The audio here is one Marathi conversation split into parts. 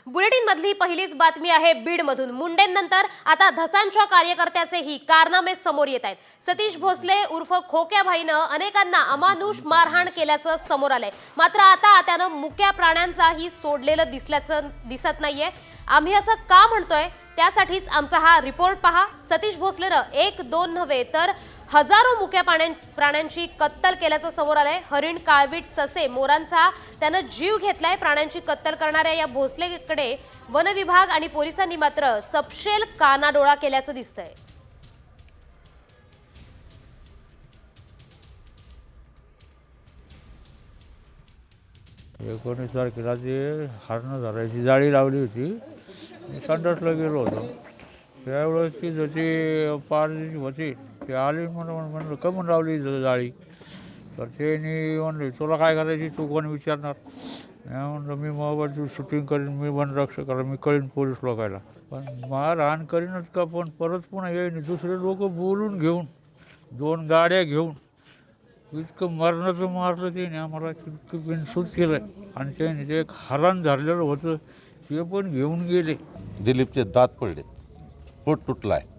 बुलेटिन मधली पहिलीच बातमी आहे बीडमधून। मुंडेंनंतर आता धसांच्या कार्यकर्त्याचेही कारनामे समोर येत आहेत। सतीश भोसले उर्फ खोक्या भाईनं अनेकांना अमानुष मारहाण केल्याचं समोर आलंय। मात्र आता त्यानं मुक्या प्राण्यांचाही सोडलेलं दिसत नाहीये। आम्ही असं का म्हणतोय त्यासाठीच आमचा हा रिपोर्ट पहा। सतीश भोसलेनं एक दोन नव्हे तर हजारो मुक्या प्राण्यांची कत्तल केल्याचं समोर आलंय। हरिण, काळवीट, ससे, मोरांचा त्यानं जीव घेतलाय। प्राण्यांची कत्तल करणाऱ्या या भोसलेकडे वन विभाग आणि पोलिसांनी मात्र सपशेल कानाडोळा केल्याचं दिसतंय। 19 तारखेला ते हरणं धरायची जाळी लावली होती। मी संडासला गेलो होतो त्यावेळेस ती जशी पारची होती ते आली म्हणलं कमून लावली जाळी, तर त्यांनी म्हणले तुला काय करायची, तू कोण विचारणार। म्हणलं मी मोबाईलची शूटिंग करीन, मी वनरक्षकाला मी कळीन पोलीस लोकायला, पण मारहाण करीनच का, पण परत पुन्हा येईन दुसरे लोक बोलून घेऊन 2 गाड्या घेऊन इतकं मरणाचं मारलं त्याने आम्हाला, इतकं बिनसूत केलं। आणि त्याने ते एक हरण धरलेलं होतं ते पण घेऊन गेले। दिलीपचे दात पडले, पोट तुटला आहे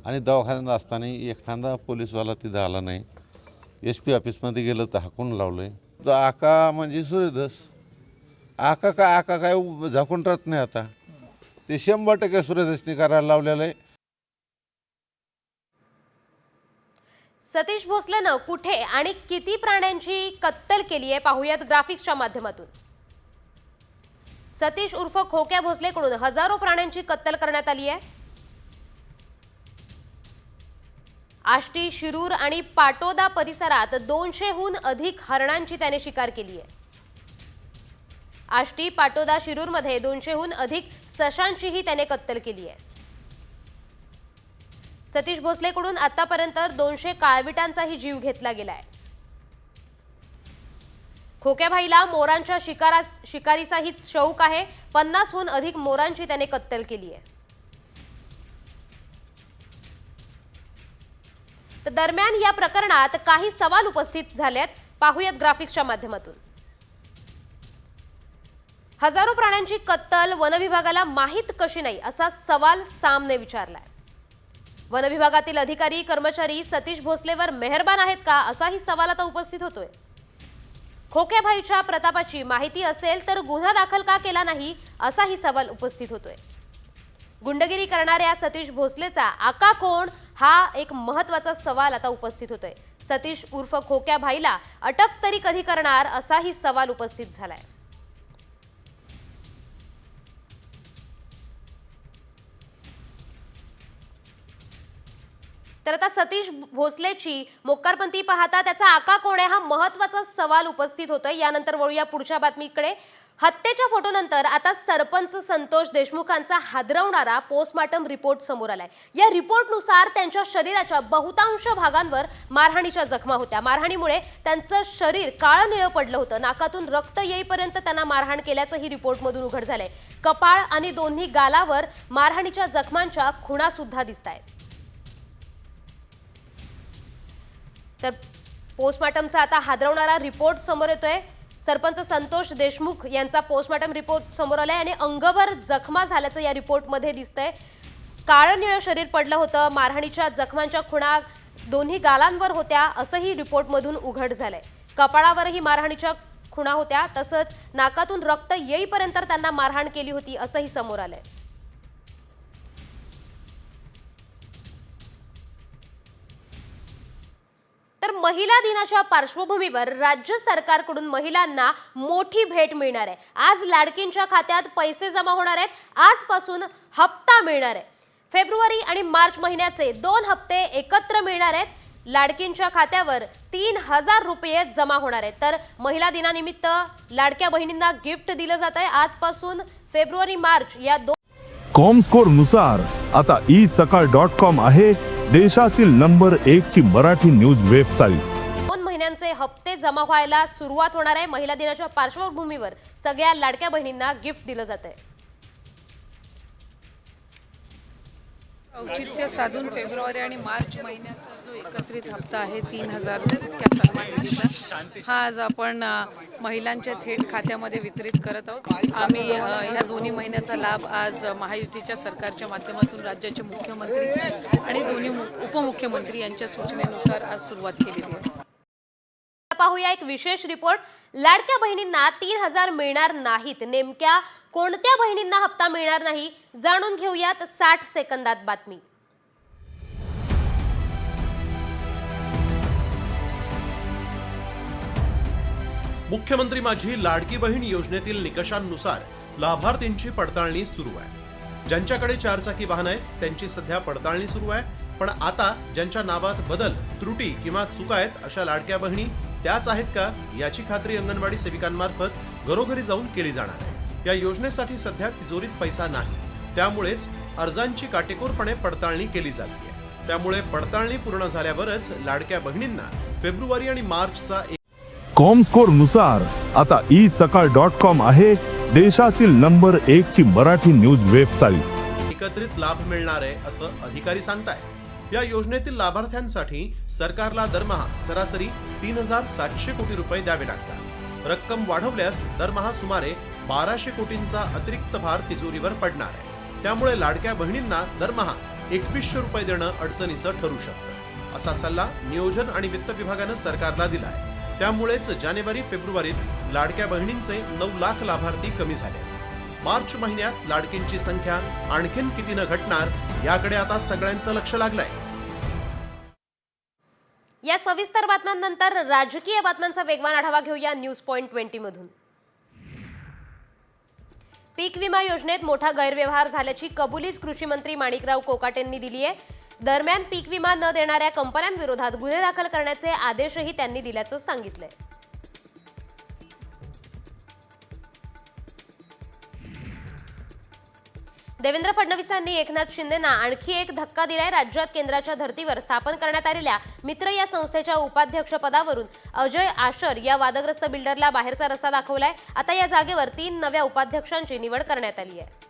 आणि दवाखान्यात असताना एखादा पोलीसवाला तिथं आला नाही। SP ऑफिसमध्ये गेलं तर हाकून लावलं आहे। तर आका म्हणजे सूर्यधस आका काय झाकून राहत नाही। आता ते 100% सूर्यधसनी करायला लावलेलं आहे। सतीश भोसलेनं कुठे आणि किती प्राण्यांची कत्तल केली आहे पाहूयात ग्राफिक्सच्या माध्यमातून। सतीश उर्फ खोक्या भोसलेकडून हजारो प्राण्यांची कत्तल करण्यात आली आहे। आष्टी, शिरूर आणि पाटोदा परिसरात 200हून अधिक हरणांची त्याने शिकार केली आहे। आष्टी, पाटोदा, शिरूरमध्ये 200हून अधिक सशांचीही त्याने कत्तल केली आहे। सतीश भोसलेकडून आतापर्यंत 200 काळविटांचाही जीव घेतला गेलाय। खोक्याभाईला मोरांच्या शिकारीचाहीच शौक आहे। 50हून अधिक मोरांची त्याने कत्तल केली आहे। तर दरम्यान या प्रकरणात काही सवाल उपस्थित झालेत, पाहूयात ग्राफिक्सच्या माध्यमातून। हजारो प्राण्यांची कत्तल वनविभागाला माहीत कशी नाही असा सवाल सामने विचारलाय। वनविभागातील अधिकारी कर्मचारी सतीश भोसलेवर मेहरबान आहेत का असाही सवाल आता उपस्थित होतोय। खोक्याभाईच्या प्रतापाची माहिती असेल तर गुन्हा दाखल का केला नाही असाही सवाल उपस्थित होतोय। गुंडगिरी करणाऱ्या सतीश भोसलेचा आका कोण हा एक महत्त्वाचा सवाल आता उपस्थित होतोय। सतीश उर्फ खोक्याभाईला अटक तरी कधी करणार असाही सवाल उपस्थित झालाय। तर आता सतीश भोसलेची मोक्कारपंथी पाहता त्याचा आका कोण आहे हा महत्त्वाचा सवाल उपस्थित होतोय। यानंतर वळूया पुढच्या बातमीकडे। हत्येच्या फोटोनंतर आता सरपंच संतोष देशमुखांचा हादरवणारा पोस्टमार्टम रिपोर्ट समोर आलाय। या रिपोर्टनुसार त्यांच्या शरीराच्या बहुतांश भागांवर मारहाणीच्या जखमा होत्या। मारहाणीमुळे त्यांचं शरीर काळनिळं पडलं होतं। नाकातून रक्त येईपर्यंत त्यांना मारहाण केल्याचंही रिपोर्टमधून उघड झालंय। कपाळ आणि दोन्ही गालावर मारहाणीच्या जखमांच्या खुणा सुद्धा दिसतायत। तर पोस्टमार्टमचा आता हादरवणारा रिपोर्ट समोर येतोय। सरपंच संतोष देशमुख यांचा पोस्टमार्टम रिपोर्ट समोर आलाय आणि अंगभर जखमा झाल्याचं या रिपोर्टमध्ये दिसतंय। काळं निळं शरीर पडलं होतं। मारहाणीच्या जखमांच्या खुणा दोन्ही गालांवर होत्या असंही रिपोर्टमधून उघड झालंय। कपाळावरही मारहाणीच्या खुणा होत्या, तसंच नाकातून रक्त येईपर्यंत त्यांना मारहाण केली होती असंही समोर आलंय। तर महिला दिनाच्या पार्श्वभूमीवर राज्य सरकारकडून महिलांना मोठी भेट मिळणार आहे। आज लाडकींच्या खात्यात पैसे जमा होणार आहेत। आजपासून हप्ता मिळणार आहे। फेब्रुवारी आणि मार्च महिन्याचे 2 हप्ते एकत्र मिळणार आहेत। लाडकींच्या खात्यावर 3000 रुपये जमा होणार आहेत। तर महिला दिनानिमित्त लाडक्या बहिणींना गिफ्ट दिलं जात आहे। आजपासून फेब्रुवारी मार्च या 2 कॉमस्कोर नुसार आता isakal.com आहे देशातील नंबर 1 ची मराठी न्यूज वेबसाईट। 2 महिन्यांचे हप्ते जमा व्हायला सुरुवात होणार आहे। महिला दिनाच्या पार्श्वभूमीवर सगळ्या लाडक्या बहिणींना गिफ्ट दिलं जात आहे। औचित्य साधून फेब्रुवारी आणि मार्च महिन्याचा जो एकत्रित हप्ता आहे 3,000 इतक्या सन्मान निधीचा हा आज आपण महिलांच्या थेट खात्यामध्ये वितरित करत आहोत. आम्ही ह्या दोन्ही महिन्याचा लाभ आज महायुतीच्या सरकारच्या माध्यमातून राज्याचे मुख्यमंत्री आणि दोन्ही उपमुख्यमंत्री यांच्या सूचनेनुसार आज सुरुवात केलेली आहे. पाहूया एक विशेष रिपोर्ट. लाडक्या बहिणींना 3,000 मिळणार नाहीत. नेमक्या कोणत्या बहिणींना हप्ता मिळणार नाही जाणून घेऊयात 60 सेकंदात बातमी. मुख्यमंत्री माझी लाडकी बहीण योजनेतील निकषांनुसार लाभार्थींची पडताळणी सुरू आहे. ज्यांच्याकडे 4 चाकी वाहन आहे त्यांची सध्या पडताळणी सुरू आहे. पण आता ज्यांच्या नावात बदल, त्रुटी किंवा चुका आहेत अशा लाडक्या बहिणी त्याच आहेत का याची खात्री अंगणवाडी सेविकांमार्फत घरोघरी जाऊन केली जाणार आहे. या योजनेसाठी सध्या तिजोरीत पैसा नाही, त्यामुळेच अर्जांची काटेकोरपणे पडताळणी केली जाते. त्यामुळे पडताळणी पूर्ण झाल्यावरच लाडक्या बहिणींना फेब्रुवारी आणि मार्चचा कॉमस्कोर नुसार आता isakal.com आहे देशातील नंबर 1 ची मराठी न्यूज वेबसाईट. एकत्रित लाभ मिळणार आहे असं अधिकारी सांगतायत. या योजनेतील लाभार्थ्यांसाठी सरकारला दरमहा सरासरी 3,700 कोटी रुपये द्यावे लागतात. रक्कम वाढवल्यास दरमहा सुमारे 1,200 कोटींचा अतिरिक्त भार तिजोरीवर पडणार आहे. त्यामुळे लाडक्या बहिणींना दरमहा 2,100 रुपये देणं अडचणीचं ठरू शकतं. असा सल्ला नियोजन आणि वित्त विभागानं सरकारला दिला आहे. त्यामुळेच जानेवारी फेब्रुवारीत लाडक्या बहिणींचे 9 लाख लाभार्थी कमी झाले. मार्च महिन्यात लाडकींची संख्या आणखीन कितीनं घटणार याकडे आता सगळ्यांचं लक्ष लागलंय. या सविस्तर बातम्यांनंतर राजकीय बातम्यांचा वेगवान आढावा घेऊया न्यूज पॉइंट 20 मधून. पीक विमा योजनेत मोठा गैरव्यवहार झाल्याची कबुलीच कृषी मंत्री माणिकराव कोकाटेंनी दिली आहे. दरम्यान पीक विमा न देणाऱ्या कंपन्यांविरोधात गुन्हे दाखल करण्याचे आदेशही त्यांनी दिल्याचं सांगितलंय. देवेंद्र फडणवीसांनी एकनाथ शिंदेंना आणखी एक धक्का दिलाय. राज्यात केंद्राच्या धर्तीवर स्थापन करण्यात आलेल्या मित्र या संस्थेच्या उपाध्यक्षपदावरून अजय आशर या वादग्रस्त बिल्डरला बाहेरचा रस्ता दाखवलाय. आता या जागेवर 3 नव्या उपाध्यक्षांची निवड करण्यात आली आहे.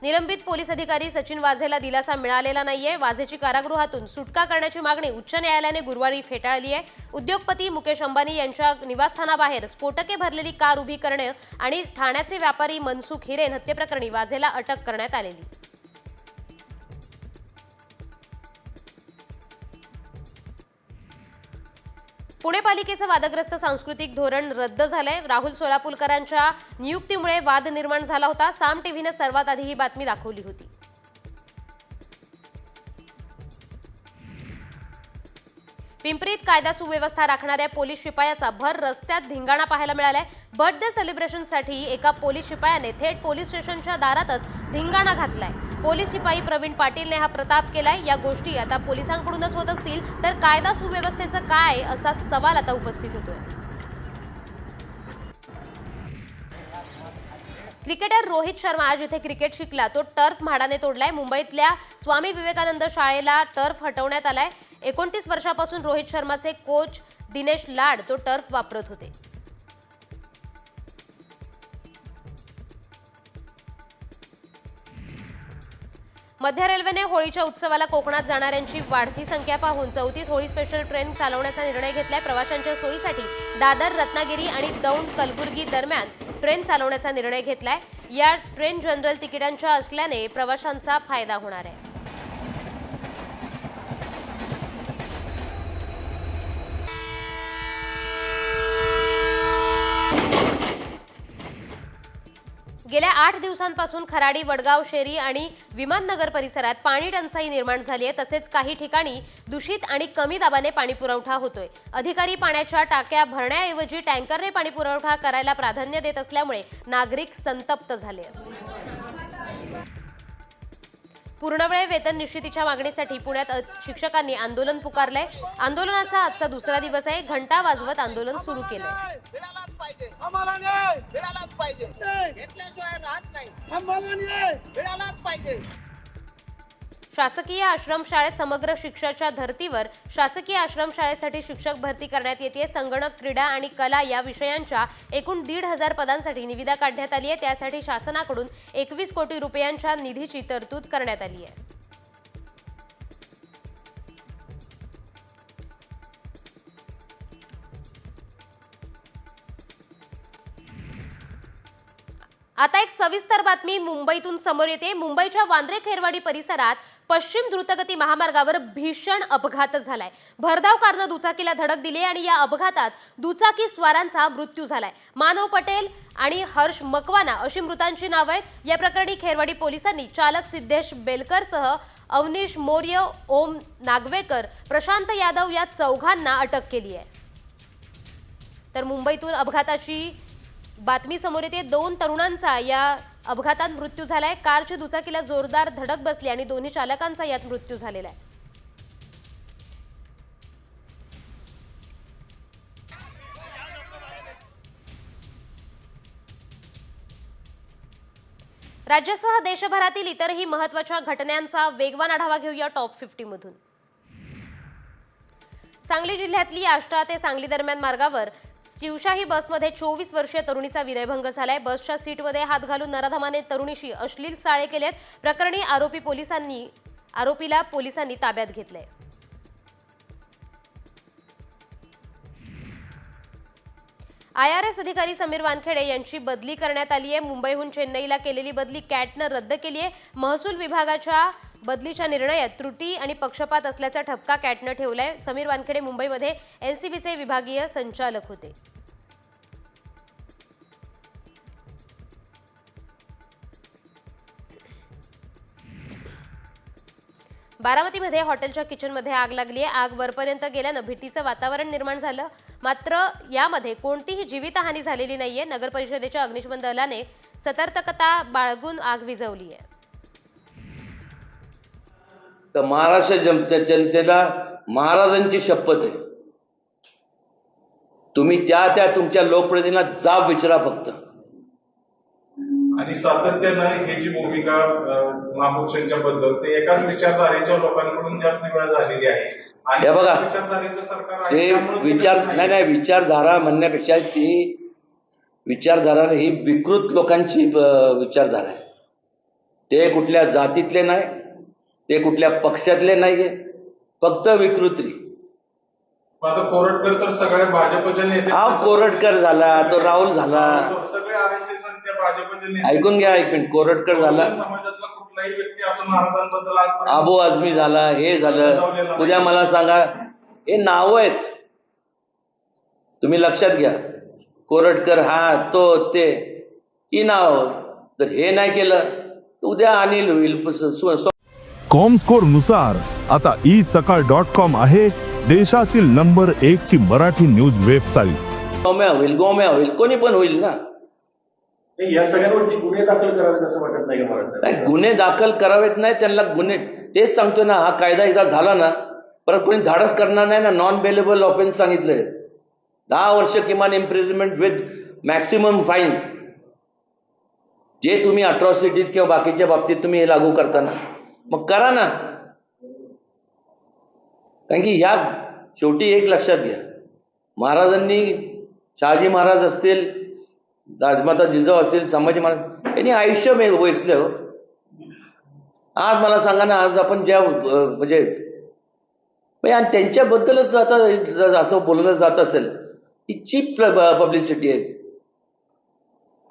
निलंबित पोलीस अधिकारी सचिन वाझेला दिलासा मिळालेला नाहीये. वाझेची कारागृहातून सुटका करण्याची मागणी उच्च न्यायालयाने गुरुवारी फेटाळली आहे. उद्योगपती मुकेश अंबानी यांच्या निवासस्थानाबाहेर स्फोटके भरलेली कार उभी करणे आणि ठाण्याचे व्यापारी मनसुख हिरेन हत्येप्रकरणी वाझेला अटक करण्यात आलेली. पुणे पालिकेचं वादग्रस्त सांस्कृतिक धोरण रद्द झालंय. राहुल सोलापूरकरांच्या नियुक्तीमुळे वाद निर्माण झाला होता. साम टीव्हीने सर्वात आधी ही बातमी दाखवली होती. पिंपरीत कायदा सुव्यवस्था राखणाऱ्या पोलीस शिपायाचा भर रस्त्यात धिंगाणा पाहायला मिळालाय. बर्थडे सेलिब्रेशनसाठी एका पोलीस शिपायाने थेट पोलीस स्टेशनच्या दारातच धिंगाणा घातलाय. पोलीस शिपाई प्रवीण पाटीलने हा प्रताप केलाय. या गोष्टी आता पोलिसांकडूनच होत असतील तर कायदा सुव्यवस्थेचं काय असा सवाल आता उपस्थित होतोय. क्रिकेटर रोहित शर्मा जिथे क्रिकेट शिकला तो टर्फ म्हाडाने तोडलाय. मुंबईतल्या स्वामी विवेकानंद शाळेला टर्फ हटवण्यात आलाय. 29 वर्षापासून रोहित शर्माचे कोच दिनेश लाड तो टर्फ वापरत होते. मध्य रेल्वेने होळीच्या उत्सवाला कोकणात जाणाऱ्यांची वाढती संख्या पाहून 34 होळी स्पेशल ट्रेन चालवण्याचा निर्णय घेतलाय. प्रवाशांच्या सोयीसाठी दादर, रत्नागिरी आणि दौंड, कलबुर्गी दरम्यान ट्रेन चालवण्याचा निर्णय घेतलाय. या ट्रेन जनरल तिकिटांच्या असल्याने प्रवाशांचा फायदा होणार आहे. गेल्या 8 दिवसांपासून खराडी, वडगाव, शेरी आणि विमाननगर परिसरात पाणी टंचाई निर्माण झाली आहे. तसेच काही ठिकाणी दूषित आणि कमी दाबाने पाणी पुरवठा होतोय. अधिकारी पाण्याच्या टाक्या भरण्याऐवजी टँकरने पाणी पुरवठा करायला प्राधान्य देत असल्यामुळे नागरिक संतप्त झाले. पूर्णवेळ वेतन निश्चितीच्या मागणीसाठी पुण्यात शिक्षकांनी आंदोलन पुकारलंय. आंदोलनाचा आजचा दुसरा दिवस आहे. घंटा वाजवत आंदोलन सुरू केलंय. शासकीय आश्रमशाळेत समग्र शिक्षाच्या धर्तीवर शासकीय आश्रमशाळेसाठी शिक्षक भरती करण्यात येते। संगणक, क्रीडा आणि कला या विषयांच्या एकूण 1,500 पदांसाठी निविदा काढण्यात आली आहे। त्यासाठी शासनाकडून 21 कोटी रुपयांच्या निधीची तरतूद करण्यात आली आहे। आता एक सविस्तर बातमी मुंबईतून समोर येते। मुंबईच्या वांद्रे खेरवाडी परिसरात पश्चिम द्रुतगती महामार्गावर भीषण अपघात झालाय। भरधाव कारनं दुचाकीला धडक दिली आणि या अपघातात दुचाकी स्वारांचा मृत्यू झालाय। मानव पटेल आणि हर्ष मकवाना अशी मृतांची नावं आहेत। या प्रकरणी खेरवाडी पोलिसांनी चालक सिद्धेश बेलकरसह अवनीश मौर्य, ओम नागवेकर, प्रशांत यादव या चौघांना अटक केली आहे। तर मुंबईतून अपघाताची बातमी समोर येते। 2 तरुणांचा या अपघातात मृत्यू झालाय। कारची दुचाकीला जोरदार धडक बसली आणि दोन्ही चालकांचा यात मृत्यू झालेला आहे। राज्यासह देशभरातील इतरही महत्त्वाच्या घटनांचा वेगवान आढावा घेऊया टॉप 50 मधून। सांगली जिल्ह्यातली आष्टा ते सांगली दरम्यान मार्गावर शिवशाही बसमध्ये 24 वर्षीय तरुणीचा विनयभंग झालाय। बसच्या सीटमध्ये हात घालून नराधमाने तरुणीशी अश्लील चाळे केलेत। प्रकरणी आरोपीला पोलिसांनी ताब्यात घेतलंय। IRS अधिकारी समीर वानखेडे यांची बदली करण्यात आली आहे। मुंबईहून चेन्नईला केलेली बदली कॅटनं रद्द केली आहे। महसूल विभागाच्या बदलीच्या निर्णयात त्रुटी आणि पक्षपात असल्याचा ठपका कॅटनं ठेवलाय। समीर वानखेडे मुंबईमध्ये NCBचे विभागीय संचालक होते। बारामतीमध्ये हॉटेलच्या किचनमध्ये आग लागली आहे। आग वरपर्यंत गेल्यानं भीतीचं वातावरण निर्माण झालं। मात्र यामध्ये कोणतीही जीवितहानी झालेली नाहीये। नगर परिषदेच्या अग्निशमन दलाने सतर्कता बाळगून आग विझवली आहे। तर महाराष्ट्र जनतेला महाराजांची शपथ आहे, तुम्ही त्या तुमच्या लोकप्रतिनिधींना जाब विचारा फक्त। आणि सातत्यानं ही जी भूमिका महापुरुषांच्या बद्दल ते एकाच विचारधारेच्या लोकांकडून जास्त वेळ झालेली आहे। आणि हे बघा, विचारधारेचं सरकार आहे, ते त्यामुळे विचार नाही विचारधारा म्हणण्यापेक्षा ती विचारधारा ही विकृत लोकांची विचारधारा आहे। ते कुठल्या जातीतले नाही, ते कुठल्या पक्षातले नाहीये, फक्त विकृती। आता कोरटकर तर सगळ्या भाजपच्या नेते, हा कोरटकर झाला, तो राहुल झाला, सगळे RSS आणि त्या भाजपचे नेते, ऐकून घ्या कोरटकर झाला, समाजातला कुठलाही व्यक्ती असं महाराजांबद्दल आबू आझमी झाला, हे झालं। उद्या मला सांगा, हे नाव आहेत, तुम्ही लक्षात घ्या। कोरटकर हा तो ते ही नाव, जर हे नाही केलं तर उद्या अनिल होईल। कॉमस्कोर नुसार आता isakal.com आहे देशातील नंबर 1 ची मराठी न्यूज वेबसाईट। गोम्या होईल कोणी पण होईल ना। या सगळ्यांवरती गुन्हे दाखल करावेत असं वाटत नाही का मला? नाही, गुन्हे दाखल करावेत नाही, त्यांना गुन्हे तेच सांगतो ना। हा कायदा एकदा झाला ना परत कोणी धाडस करणार नाही ना। नॉन बेलेबल ऑफेन्स सांगितलंय, 10 वर्ष किमान इम्प्रिझनमेंट विथ मॅक्सिमम फाईन। जे तुम्ही अट्रॉसिटीज किंवा बाकीच्या बाबतीत तुम्ही हे लागू करताना मग करा ना। कारण की या शेवटी एक लक्षात घ्या, महाराजांनी, शहाजी महाराज असतील, राजमाता जिजाऊ असतील, संभाजी महाराज यांनी आयुष्य वेचले हो। आज मला सांगा ना, आज आपण ज्या म्हणजे त्यांच्याबद्दलच आता असं बोललं जात असेल, ही चीप पब्लिसिटी आहे,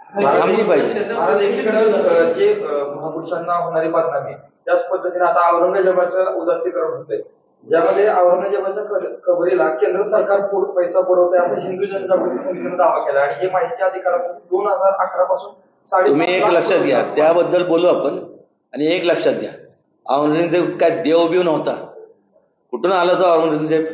थांबली पाहिजे। महाराज एकीकडे जे महापुरुषांना होणारी बदनामी, त्याच पद्धतीने आता औरंगजेबाचं उदात्तीकरण होतंय, ज्यामध्ये औरंगजेबाच्या कबरीला केंद्र सरकार पैसा पुरवतंय असं हिंदू जनजागृती समितीने दावा केला। आणि हे माहिती अधिकारातून 2011 पासून तुम्ही एक लक्षात घ्या, त्याबद्दल बोलू आपण। आणि एक लक्षात घ्या, औरंगजेब काय देव बिव नव्हता, कुठून आला तो औरंगजेब?